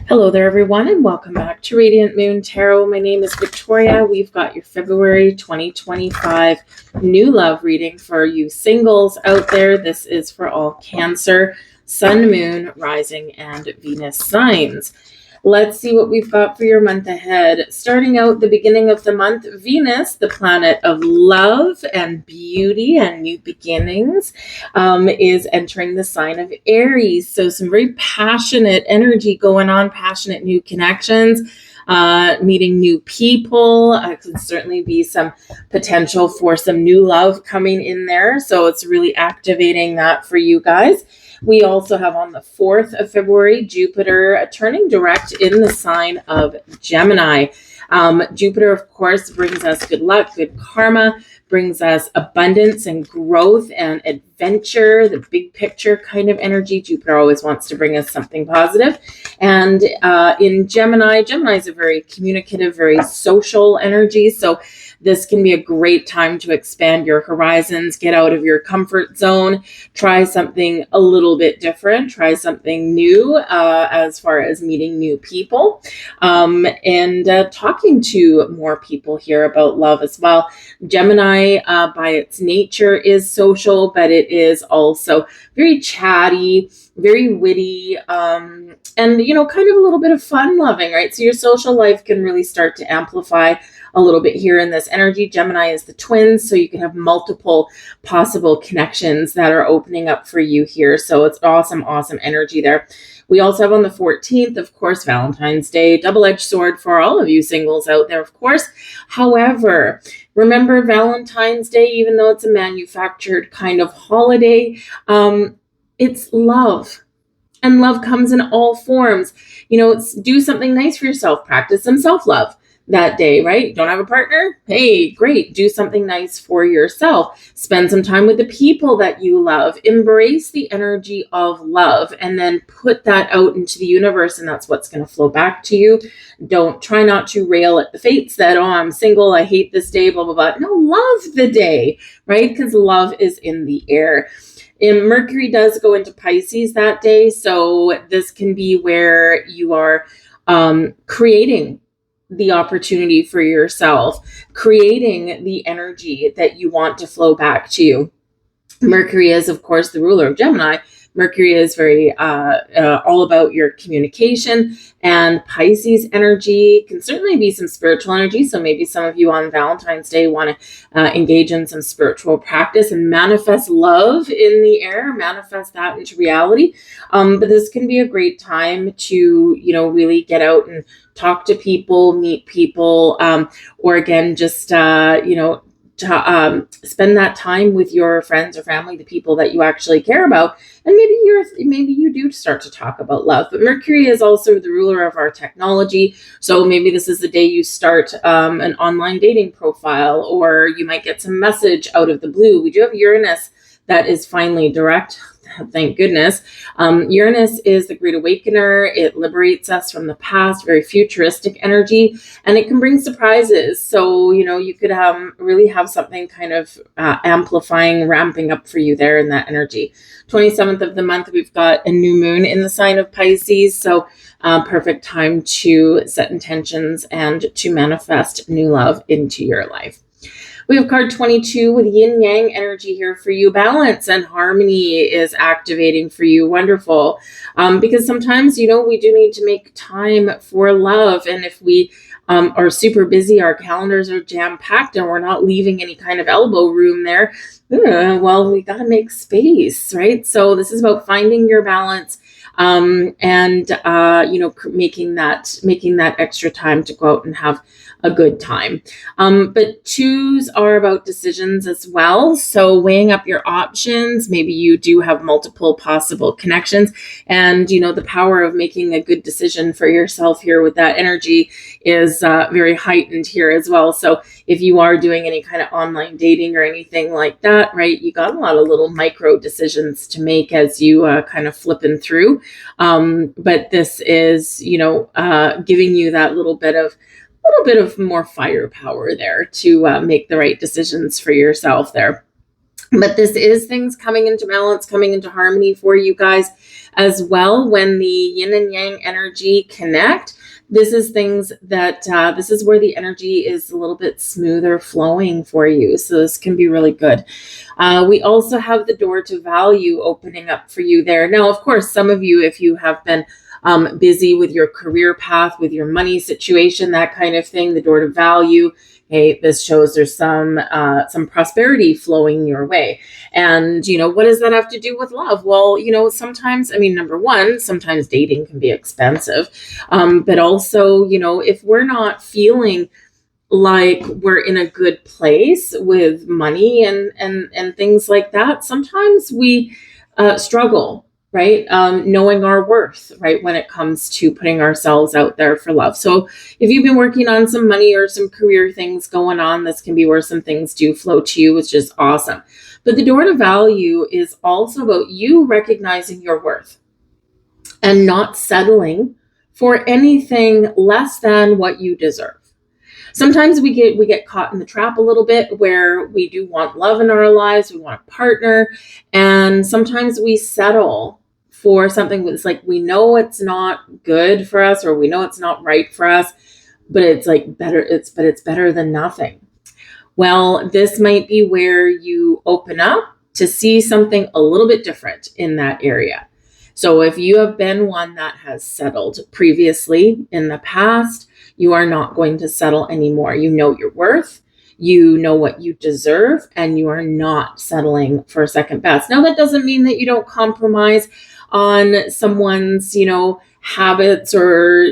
Hello there, everyone, and welcome back to Radiant Moon Tarot. My name is Victoria. We've got your February 2025 new love reading for you singles out there. This is for all Cancer, Sun, Moon, Rising, and Venus signs. Let's see what we've got for your month ahead. Starting out the beginning of the month, Venus, the planet of love and beauty and new beginnings, is entering the sign of Aries. So some very passionate energy going on, passionate new connections, meeting new people. Could certainly be some potential for some new love coming in there. So it's really activating that for you guys. We also have on the 4th of February, Jupiter turning direct in the sign of Gemini. Jupiter, of course, brings us good luck, good karma, brings us abundance and growth and adventure, the big picture kind of energy. Jupiter always wants to bring us something positive. And in Gemini, Gemini is a very communicative, very social energy. So this can be a great time to expand your horizons, get out of your comfort zone, try something a little bit different, try something new as far as meeting new people, and talking to more people here about love as well. Gemini, by its nature, is social, but it is also very chatty, very witty, and, kind of a little bit of fun loving, right? So your social life can really start to amplify a little bit here in this energy. Gemini is the twins, so you can have multiple possible connections that are opening up for you here. So it's awesome energy there. We also have on the 14th, of course, Valentine's Day, double-edged sword for all of you singles out there, of course. However, remember Valentine's Day, even though it's a manufactured kind of holiday, it's love. And love comes in all forms. Do something nice for yourself. Practice some self-love that day, right? Don't have a partner? Hey, great. Do something nice for yourself. Spend some time with the people that you love. Embrace the energy of love and then put that out into the universe, and that's what's going to flow back to you. Try not to rail at the fates that, oh, I'm single, I hate this day, blah, blah, blah. No, love the day, right? Because love is in the air. And Mercury does go into Pisces that day, so this can be where you are creating the opportunity for yourself, creating the energy that you want to flow back to you. Mercury is, of course, the ruler of Gemini. Mercury is very all about your communication, and Pisces energy can certainly be some spiritual energy. So maybe some of you on Valentine's Day want to engage in some spiritual practice and manifest love in the air, manifest that into reality. But this can be a great time to, really get out and talk to people, meet people, or again, just, spend that time with your friends or family, the people that you actually care about, and maybe you do start to talk about love. But Mercury is also the ruler of our technology, so maybe this is the day you start an online dating profile, or you might get some message out of the blue. We do have Uranus that is finally direct. Thank goodness. Uranus is the Great Awakener. It liberates us from the past, very futuristic energy, and it can bring surprises. So, you could really have something kind of amplifying, ramping up for you there in that energy. 27th of the month, we've got a new moon in the sign of Pisces. So perfect time to set intentions and to manifest new love into your life. We have card 22 with yin yang energy here for you. Balance and harmony is activating for you. Wonderful. Because sometimes, we do need to make time for love. And if we are super busy, our calendars are jam-packed, and we're not leaving any kind of elbow room there, well, we got to make space, right? So this is about finding your balance, and making that extra time to go out and have a good time. But twos are about decisions as well. So weighing up your options, maybe you do have multiple possible connections, and the power of making a good decision for yourself here with that energy is very heightened here as well. So if you are doing any kind of online dating or anything like that, right, you got a lot of little micro decisions to make as you kind of flipping through. But this is, giving you that little bit of more firepower there to make the right decisions for yourself there. But this is things coming into balance, coming into harmony for you guys as well. When the yin and yang energy connect, this is things that this is where the energy is a little bit smoother flowing for you. So this can be really good. We also have the door to value opening up for you there. Now, of course, some of you, if you have been busy with your career path, with your money situation, that kind of thing, the door to value, hey, this shows there's some prosperity flowing your way. And, what does that have to do with love? Well, sometimes, number one, sometimes dating can be expensive. But also, if we're not feeling like we're in a good place with money and things like that, sometimes we struggle, right? Knowing our worth, right? When it comes to putting ourselves out there for love. So if you've been working on some money or some career things going on, this can be where some things do flow to you, which is awesome. But the door to value is also about you recognizing your worth and not settling for anything less than what you deserve. Sometimes we get caught in the trap a little bit where we do want love in our lives, we want a partner, and sometimes we settle for something that's like, we know it's not good for us, or we know it's not right for us, but it's like better, it's better than nothing. Well, this might be where you open up to see something a little bit different in that area. So if you have been one that has settled previously in the past, you are not going to settle anymore. You know your worth, you know what you deserve, and you are not settling for second best. Now, that doesn't mean that you don't compromise on someone's, habits or,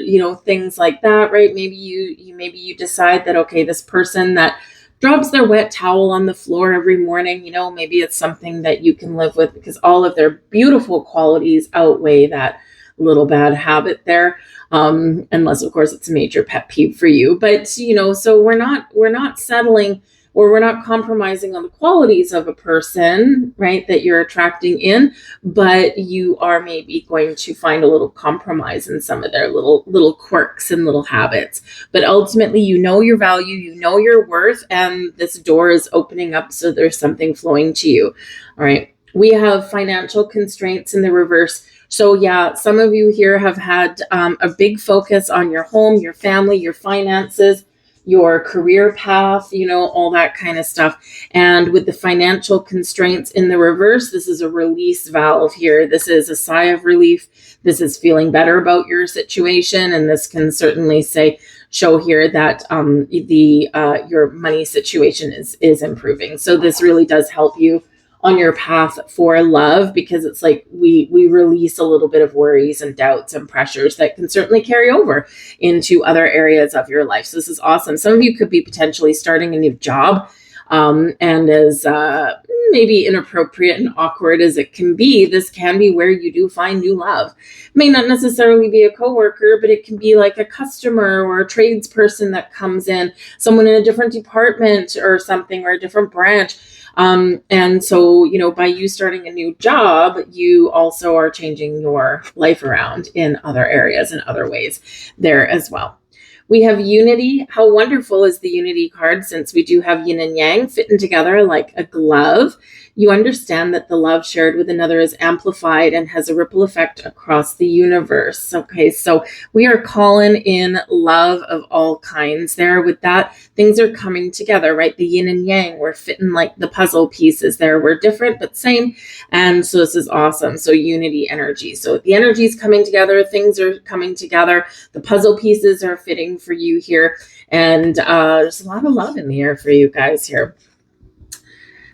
things like that, right? Maybe you decide that, okay, this person that drops their wet towel on the floor every morning, maybe it's something that you can live with because all of their beautiful qualities outweigh that little bad habit there. Unless of course it's a major pet peeve for you, but so we're not settling, or we're not compromising on the qualities of a person, right, that you're attracting in, but you are maybe going to find a little compromise in some of their little quirks and little habits. But ultimately, you know your value, you know your worth, and this door is opening up, so there's something flowing to you. All right. We have financial constraints in the reverse. So yeah, some of you here have had a big focus on your home, your family, your finances, your career path, all that kind of stuff. And with the financial constraints in the reverse, this is a release valve here. This is a sigh of relief. This is feeling better about your situation. And this can certainly show here that your money situation is improving. So this really does help you on your path for love, because it's like we release a little bit of worries and doubts and pressures that can certainly carry over into other areas of your life. So this is awesome. Some of you could be potentially starting a new job, and as maybe inappropriate and awkward as it can be, this can be where you do find new love. It may not necessarily be a coworker, but it can be like a customer or a tradesperson that comes in, someone in a different department or something, or a different branch. And so, by you starting a new job, you also are changing your life around in other areas and other ways there as well. We have unity. How wonderful is the unity card, since we do have yin and yang fitting together like a glove. You understand that the love shared with another is amplified and has a ripple effect across the universe. Okay, so we are calling in love of all kinds there. With that, things are coming together, right? The yin and yang, we're fitting like the puzzle pieces there. We're different, but same. And so this is awesome. So unity energy. So the energy is coming together. Things are coming together. The puzzle pieces are fitting for you here. And there's a lot of love in the air for you guys here.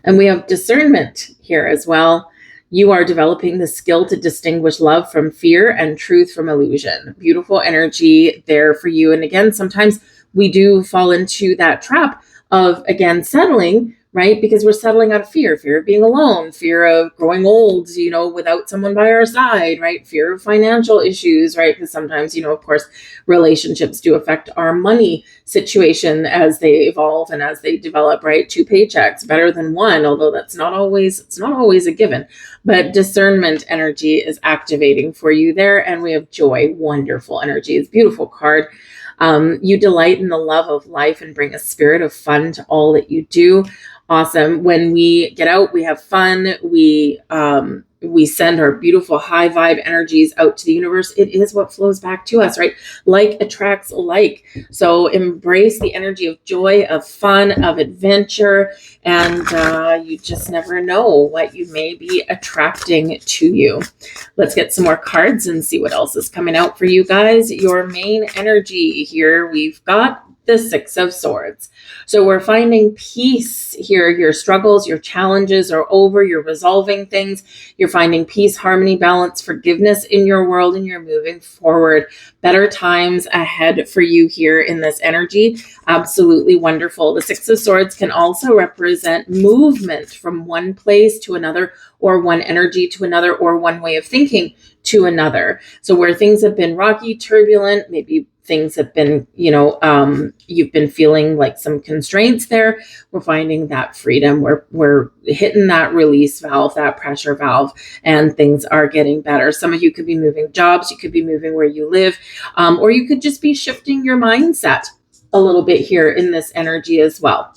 And we have discernment here as well. You are developing the skill to distinguish love from fear and truth from illusion. Beautiful energy there for you. And again, sometimes we do fall into that trap of, again, settling, right? Because we're settling out of fear of being alone, fear of growing old, without someone by our side, right? Fear of financial issues, right? Because sometimes, of course, relationships do affect our money situation as they evolve and as they develop, right? 2 paychecks, better than one, although it's not always a given. But discernment energy is activating for you there. And we have joy, wonderful energy. It's a beautiful card. You delight in the love of life and bring a spirit of fun to all that you do. Awesome. When we get out, we have fun. We send our beautiful high vibe energies out to the universe. It is what flows back to us, right? Like attracts like. So embrace the energy of joy, of fun, of adventure, and you just never know what you may be attracting to you. Let's get some more cards and see what else is coming out for you guys. Your main energy here, we've got the Six of Swords. So we're finding peace here. Your struggles, your challenges are over. You're resolving things. You're finding peace, harmony, balance, forgiveness in your world, and you're moving forward. Better times ahead for you here in this energy. Absolutely wonderful. The Six of Swords can also represent movement from one place to another, or one energy to another, or one way of thinking to another. So where things have been rocky, turbulent, maybe things have been, you've been feeling like some constraints there. We're finding that freedom. We're hitting that release valve, that pressure valve, and things are getting better. Some of you could be moving jobs. You could be moving where you live, or you could just be shifting your mindset a little bit here in this energy as well.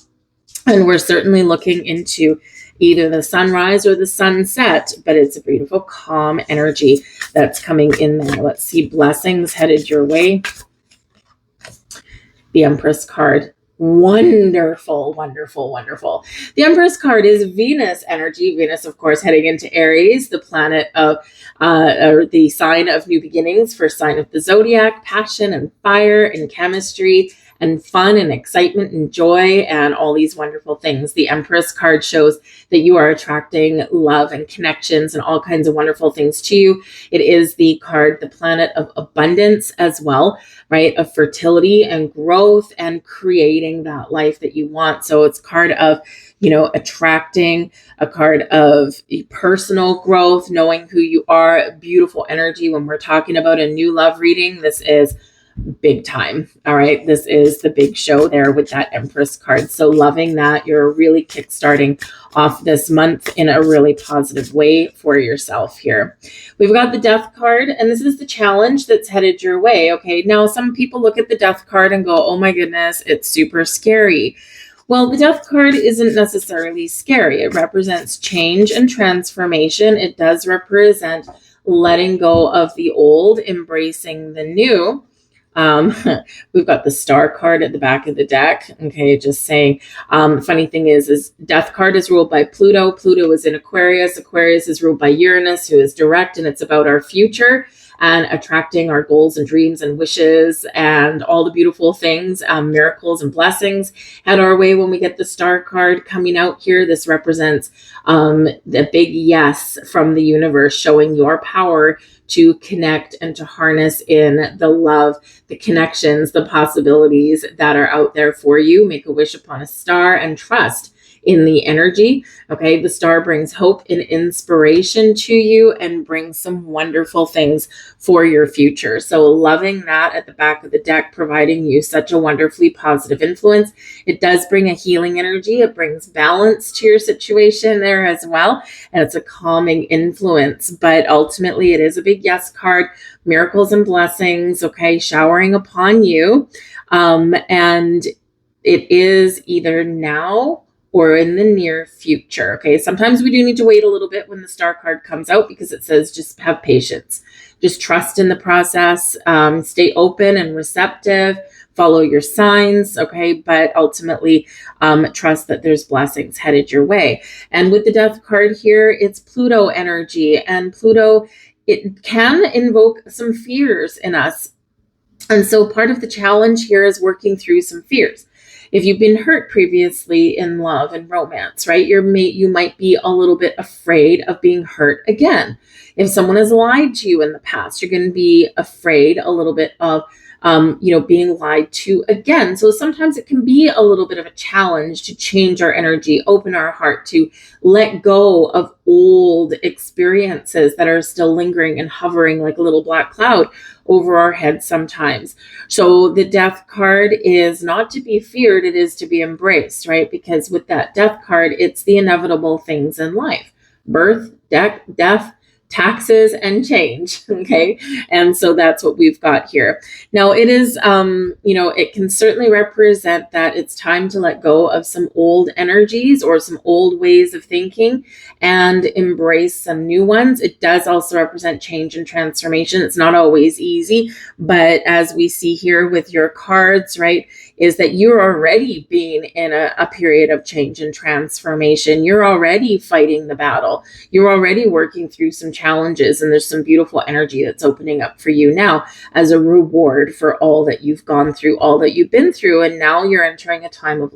And we're certainly looking into either the sunrise or the sunset, but it's a beautiful, calm energy that's coming in there. Let's see, blessings headed your way. The Empress card. Wonderful, wonderful, wonderful. The Empress card is Venus energy. Venus, of course, heading into Aries, the planet of, or the sign of new beginnings, first sign of the zodiac, passion and fire and chemistry and fun and excitement and joy and all these wonderful things. The Empress card shows that you are attracting love and connections and all kinds of wonderful things to you. It is the card, the planet of abundance as well, right? Of fertility and growth and creating that life that you want. So it's a card of, attracting, a card of personal growth, knowing who you are, beautiful energy. When we're talking about a new love reading, this is big time. All right. This is the big show there with that Empress card. So loving that you're really kickstarting off this month in a really positive way for yourself here. We've got the Death card, and this is the challenge that's headed your way. Okay. Now, some people look at the Death card and go, oh my goodness, it's super scary. Well, the Death card isn't necessarily scary. It represents change and transformation. It does represent letting go of the old, embracing the new. We've got the Star card at the back of the deck. Okay, just saying. Funny thing is Death card is ruled by Pluto. Pluto is in Aquarius. Aquarius is ruled by Uranus, who is direct, and it's about our future and attracting our goals and dreams and wishes and all the beautiful things, miracles and blessings head our way when we get the Star card coming out here. This represents the big yes from the universe, showing your power to connect and to harness in the love, the connections, the possibilities that are out there for you. Make a wish upon a star and trust in the energy. Okay, the star brings hope and inspiration to you and brings some wonderful things for your future. So loving that at the back of the deck, providing you such a wonderfully positive influence. It does bring a healing energy. It brings balance to your situation there as well. And it's a calming influence, but ultimately it is a big yes card, miracles and blessings, okay, showering upon you. And it is either now or in the near future. Okay, sometimes we do need to wait a little bit when the Star card comes out because it says just have patience. Just trust in the process, stay open and receptive, follow your signs, okay? But ultimately, trust that there's blessings headed your way. And with the Death card here, it's Pluto energy. And Pluto, it can invoke some fears in us. And so part of the challenge here is working through some fears. If you've been hurt previously in love and romance, right, you might be a little bit afraid of being hurt again. If someone has lied to you in the past, you're going to be afraid a little bit of, being lied to again. So sometimes it can be a little bit of a challenge to change our energy, open our heart, to let go of old experiences that are still lingering and hovering like a little black cloud over our heads sometimes. So the Death card is not to be feared, it is to be embraced, right? Because with that Death card, it's the inevitable things in life. Birth, death, taxes and change. Okay. And so that's what we've got here. Now it is, it can certainly represent that it's time to let go of some old energies or some old ways of thinking and embrace some new ones. It does also represent change and transformation. It's not always easy, but as we see here with your cards, right, is that you're already being in a period of change and transformation. You're already fighting the battle. You're already working through some challenges, and there's some beautiful energy that's opening up for you now as a reward for all that you've gone through, all that you've been through. And now you're entering a time of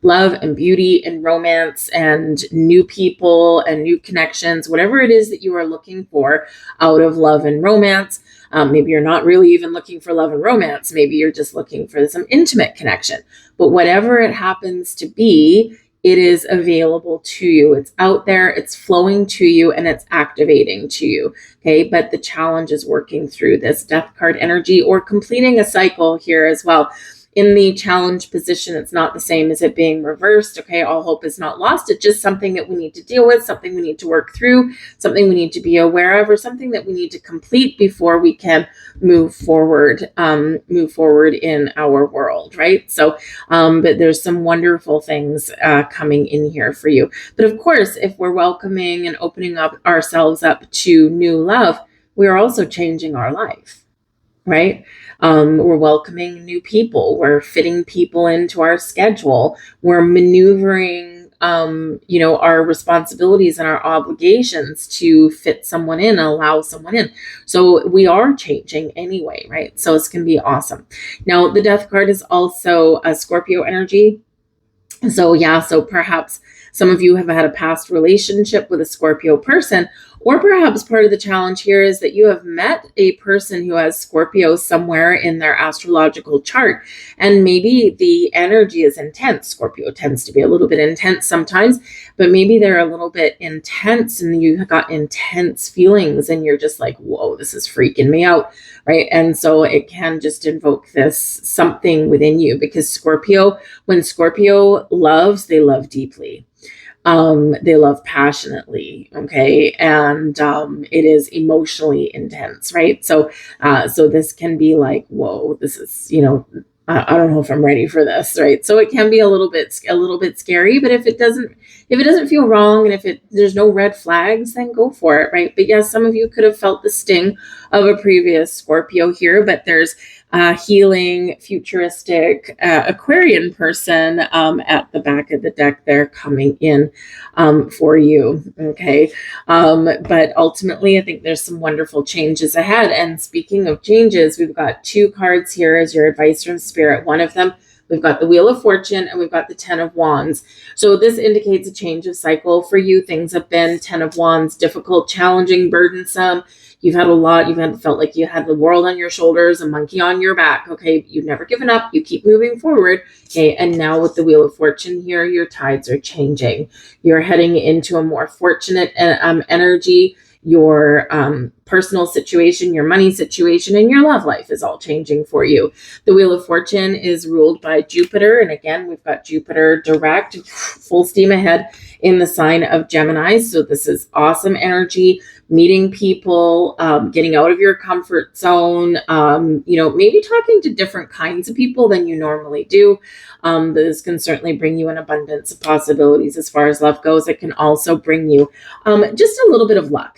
love and beauty and romance and new people and new connections, whatever it is that you are looking for out of love and romance. Maybe you're not really even looking for love and romance. Maybe you're just looking for some intimate connection. But whatever it happens to be, it is available to you. It's out there, it's flowing to you, and it's activating to you. Okay. But the challenge is working through this death card energy or completing a cycle here as well. In the challenge position, it's not the same as it being reversed. Okay, all hope is not lost. It's just something that we need to deal with, something we need to work through, something we need to be aware of, or something that we need to complete before we can move forward in our world, right? So, but there's some wonderful things coming in here for you. But of course, if we're welcoming and opening up ourselves up to new love, we are also changing our life, right? We're welcoming new people. We're fitting people into our schedule. We're maneuvering, our responsibilities and our obligations to fit someone in, allow someone in. So we are changing anyway, right? So it's going to be awesome. Now, the death card is also a Scorpio energy. So perhaps some of you have had a past relationship with a Scorpio person, or perhaps part of the challenge here is that you have met a person who has Scorpio somewhere in their astrological chart, and maybe the energy is intense. Scorpio tends to be a little bit intense sometimes, but maybe they're a little bit intense and you got intense feelings and you're just like, whoa, this is freaking me out, right? And so it can just invoke this something within you, because when Scorpio loves, they love deeply. They love passionately, okay, and it is emotionally intense, right? So this can be like, whoa, this is, I don't know if I'm ready for this, right? So it can be a little bit scary, but if it doesn't feel wrong, and there's no red flags, then go for it, right? But yes, some of you could have felt the sting of a previous Scorpio here, but there's healing, futuristic Aquarian person at the back of the deck there coming in for you. Okay. But ultimately, I think there's some wonderful changes ahead. And speaking of changes, we've got two cards here as your advice from Spirit. One of them, we've got the Wheel of Fortune and we've got the Ten of Wands. So this indicates a change of cycle for you. Things have been Ten of Wands, difficult, challenging, burdensome. You've felt like you had the world on your shoulders, a monkey on your back. Okay. You've never given up. You keep moving forward. Okay. And now with the Wheel of Fortune here, your tides are changing. You're heading into a more fortunate energy. Your personal situation, your money situation, and your love life is all changing for you. The Wheel of Fortune is ruled by Jupiter. And again, we've got Jupiter direct, full steam ahead in the sign of Gemini. So this is awesome energy, meeting people, getting out of your comfort zone, maybe talking to different kinds of people than you normally do. This can certainly bring you an abundance of possibilities as far as love goes. It can also bring you just a little bit of luck.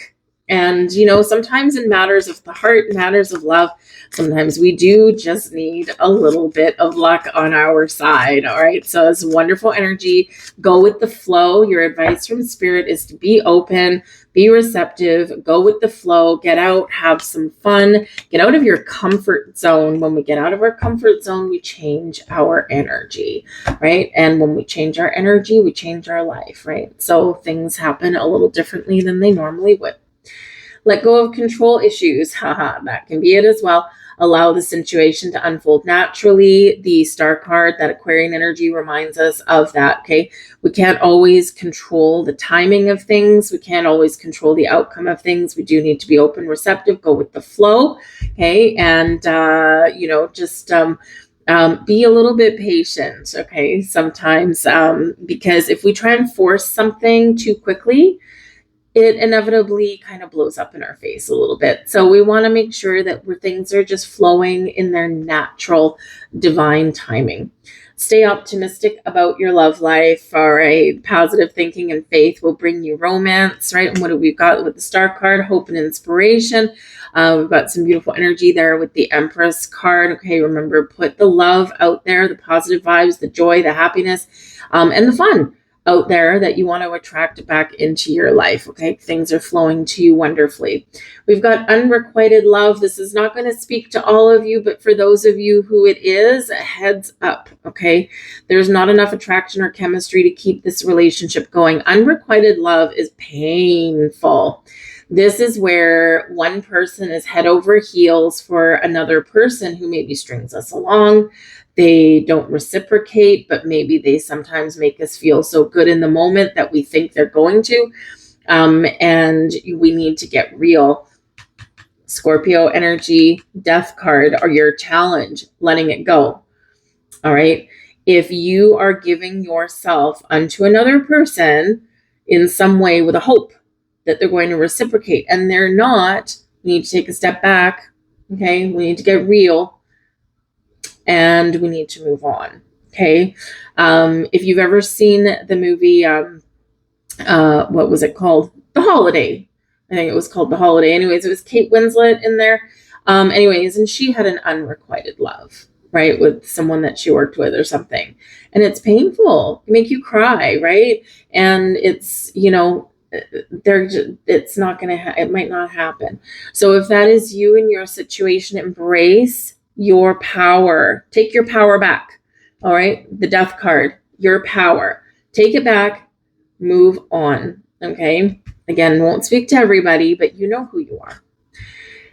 And, sometimes in matters of the heart, matters of love, sometimes we do just need a little bit of luck on our side. All right. So it's wonderful energy. Go with the flow. Your advice from Spirit is to be open, be receptive, go with the flow, get out, have some fun, get out of your comfort zone. When we get out of our comfort zone, we change our energy, right? And when we change our energy, we change our life, right? So things happen a little differently than they normally would. Let go of control issues. That can be it as well. Allow the situation to unfold naturally. The Star card, that Aquarian energy, reminds us of that. Okay. We can't always control the timing of things. We can't always control the outcome of things. We do need to be open, receptive, go with the flow. Okay. And, be a little bit patient. Okay. Sometimes, because if we try and force something too quickly, it inevitably kind of blows up in our face a little bit. So we want to make sure that things are just flowing in their natural divine timing. Stay optimistic about your love life. All right. Positive thinking and faith will bring you romance, right? And what have we got with the star card? Hope and inspiration. We've got some beautiful energy there with the Empress card. Okay. Remember, put the love out there, the positive vibes, the joy, the happiness, and the fun out there that you want to attract back into your life. Okay. Things are flowing to you wonderfully. We've got unrequited love. This is not going to speak to all of you, but for those of you who it is, heads up. Okay. There's not enough attraction or chemistry to keep this relationship going. Unrequited love is painful. This is where one person is head over heels for another person who maybe strings us along. They don't reciprocate, but maybe they sometimes make us feel so good in the moment that we think they're going to. And we need to get real. Scorpio energy, death card, or your challenge, letting it go. All right. If you are giving yourself unto another person in some way with a hope that they're going to reciprocate and they're not, we need to take a step back. Okay. We need to get real. And we need to move on. Okay. If you've ever seen the movie, what was it called? The Holiday. I think it was called The Holiday. Anyways, it was Kate Winslet in there. Anyways, and she had an unrequited love, right? With someone that she worked with or something. And it's painful. It make you cry, right? And it's, it's not going to, it might not happen. So if that is you in your situation, embrace your power. Take your power back. All right. The death card, your power. Take it back. Move on. Okay. Again, won't speak to everybody, but you know who you are.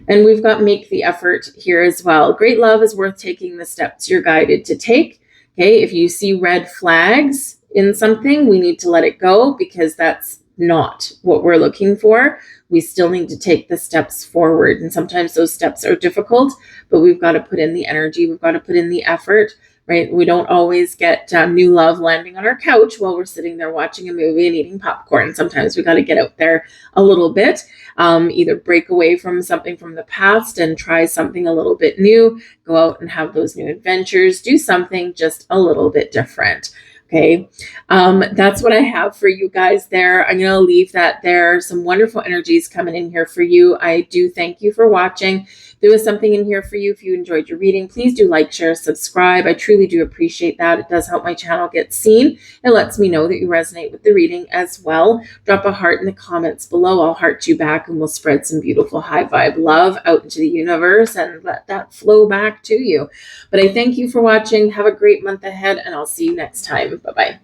And we've got make the effort here as well. Great love is worth taking the steps you're guided to take. Okay. If you see red flags in something, we need to let it go because that's not what we're looking for. We still need to take the steps forward. And sometimes those steps are difficult, but we've got to put in the energy. We've got to put in the effort, right? We don't always get new love landing on our couch while we're sitting there watching a movie and eating popcorn. Sometimes we got to get out there a little bit, either break away from something from the past and try something a little bit new, go out and have those new adventures, do something just a little bit different. Okay. That's what I have for you guys there. I'm going to leave that there. Some wonderful energies coming in here for you. I do thank you for watching. There was something in here for you. If you enjoyed your reading, please do like, share, subscribe. I truly do appreciate that. It does help my channel get seen. It lets me know that you resonate with the reading as well. Drop a heart in the comments below. I'll heart you back and we'll spread some beautiful high vibe love out into the universe and let that flow back to you. But I thank you for watching. Have a great month ahead and I'll see you next time. Bye-bye.